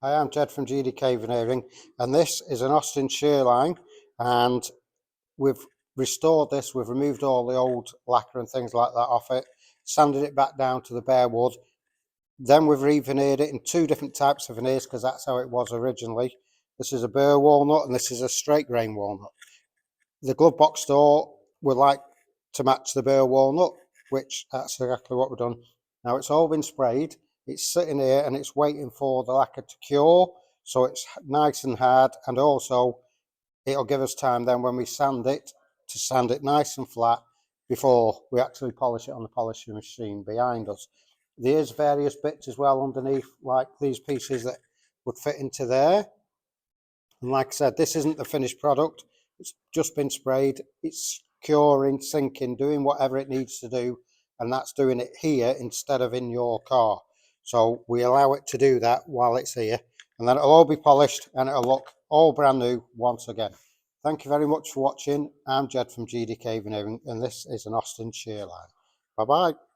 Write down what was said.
Hi, I'm Jed from GDK Veneering, and this is an Austin shearline, and we've restored this. We've removed all the old lacquer and things like that off it, sanded it back down to the bare wood. Then we've re-veneered it in two different types of veneers because that's how it was originally. This is a burr walnut and this is a straight grain walnut. The glove box store would like to match the burr walnut, which that's exactly what we've done. Now it's all been sprayed. It's sitting here and it's waiting for the lacquer to cure, so it's nice and hard, and also it'll give us time then when we sand it to sand it nice and flat before we actually polish it on the polishing machine behind us. There's various bits as well underneath, like these pieces that would fit into there. And like I said, this isn't the finished product. It's just been sprayed. It's curing, sinking, doing whatever it needs to do. And that's doing it here instead of in your car. So we allow it to do that while it's here. And then it'll all be polished and it'll look all brand new once again. Thank you very much for watching. I'm Jed from GDK Veneering, and this is an Austin shearline. Bye-bye.